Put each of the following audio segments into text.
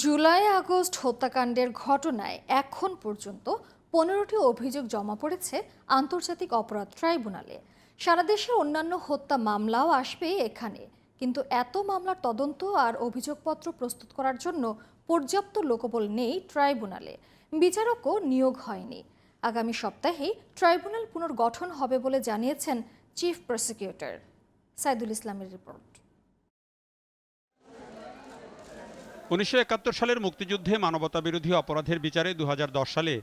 July August হত্যাকাণ্ডের ঘটনায় এখন পর্যন্ত 15টি অভিযোগ জমা পড়েছে আন্তর্জাতিক অপরাধ ট্রাইব্যুনালে। সারা দেশের অন্যান্য হত্যা মামলাও আসবে এখানে, কিন্তু এত মামলার তদন্ত আর অভিযোগপত্র প্রস্তুত করার জন্য পর্যাপ্ত লোকবল নেই ট্রাইব্যুনালে। বিচারকও নিয়োগ হয়নি। আগামী সপ্তাহেই ট্রাইব্যুনাল পুনর্গঠন হবে বলে জানিয়েছেন চিফ প্রসিকিউটর। সাইদুল ইসলামের রিপোর্ট। 1971 সালের মুক্তিযুদ্ধে মানবতাবিরোধী অপরাধের বিচারে 2010 সালে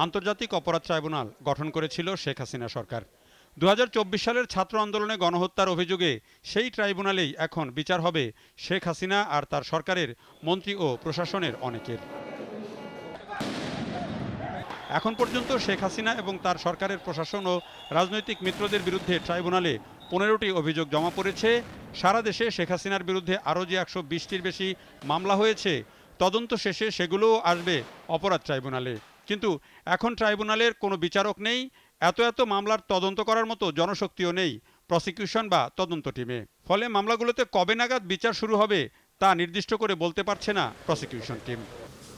আন্তর্জাতিক অপরাধ ট্রাইব্যুনাল গঠন করেছিল শেখ হাসিনা সরকার। 2024 সালের ছাত্র আন্দোলনে গণহত্যার অভিযোগে সেই ট্রাইব্যুনালেই এখন বিচার হবে শেখ হাসিনা আর তার সরকারের মন্ত্রী ও প্রশাসনের অনেকের। এখন পর্যন্ত শেখ হাসিনা এবং তার সরকারের প্রশাসন ও রাজনৈতিক মিত্রদের বিরুদ্ধে ট্রাইব্যুনালে 15টি অভিযোগ জমা পড়েছে। সারা দেশে শেখ হাসিনার বিরুদ্ধে আরও যে 120টির বেশি মামলা হয়েছে, তদন্ত শেষে সেগুলোও আসবে অপরাধ ট্রাইব্যুনালে। কিন্তু এখন ট্রাইব্যুনালের কোনো বিচারক নেই, এত মামলার তদন্ত করার মতো জনশক্তিও নেই প্রসিকিউশন বা তদন্ত টিমে। ফলে মামলাগুলোতে কবে নাগাদ বিচার শুরু হবে তা নির্দিষ্ট করে বলতে পারছে না প্রসিকিউশন টিম।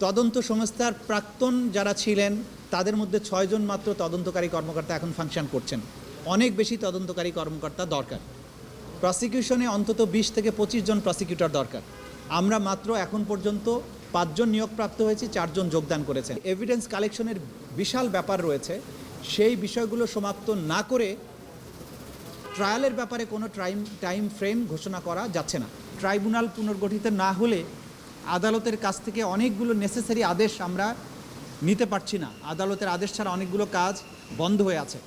তদন্ত সংস্থার প্রাক্তন যারা ছিলেন তাদের মধ্যে 6 জন মাত্র তদন্তকারী কর্মকর্তা এখন ফাংশন করছেন। অনেক বেশি তদন্তকারী কর্মকর্তা দরকার। প্রসিকিউশনে অন্তত 20 থেকে 25 জন প্রসিকিউটর দরকার। আমরা মাত্র এখন পর্যন্ত 5 জন নিয়োগপ্রাপ্ত হয়েছি, 4 জন যোগদান করেছেন। এভিডেন্স কালেকশনের বিশাল ব্যাপার রয়েছে, সেই বিষয়গুলো সমাপ্ত না করে ট্রায়ালের ব্যাপারে কোনো টাইম ফ্রেম ঘোষণা করা যাচ্ছে না। ট্রাইব্যুনাল পুনর্গঠিত না হলে আদালতের কাছ থেকে অনেকগুলো নেসেসারি আদেশ আমরা নিতে পারছি না। আদালতের আদেশ ছাড়া অনেকগুলো কাজ বন্ধ হয়ে আছে।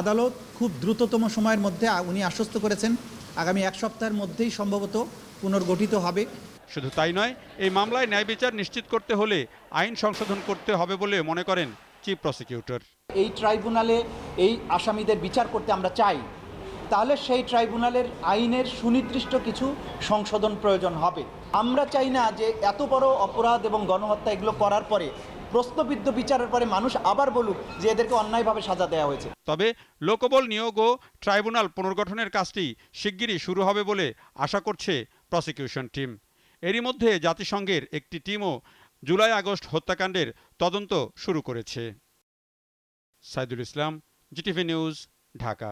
আদালত খুব দ্রুততম সময়ের মধ্যে উনি আশ্বস্ত করেছেন আগামী 1 সপ্তাহের মধ্যেই সম্ভবত পুনর্গঠিত হবে। শুধু তাই নয়, এই মামলায় ন্যায় বিচার নিশ্চিত করতে হলে আইন সংশোধন করতে হবে বলে মনে করেন চিফ প্রসিকিউটর। এই ট্রাইব্যুনালে এই আসামিদের বিচার করতে আমরা চাই, তাহলে সেই ট্রাইব্যুনালের আইনের সুনির্দিষ্ট কিছু সংশোধন প্রয়োজন হবে। আমরা চাই না যে এত বড় অপরাধ এবং গণহত্যা এগুলো করার পরে প্রশ্নবিদ্ধ বিচারের পরে মানুষ আবার বলুক যে এদেরকে অন্যায়ভাবে সাজা দেওয়া হয়েছে। তবে লোকবল নিয়োগ ও ট্রাইব্যুনাল পুনর্গঠনের কাজটি শিগগিরই শুরু হবে বলে আশা করছে প্রসিকিউশন টিম। এরই মধ্যে জাতিসংঘের একটি টিমও জুলাই আগস্ট হত্যাকাণ্ডের তদন্ত শুরু করেছে। Saidul Islam, GTV news, Dhaka.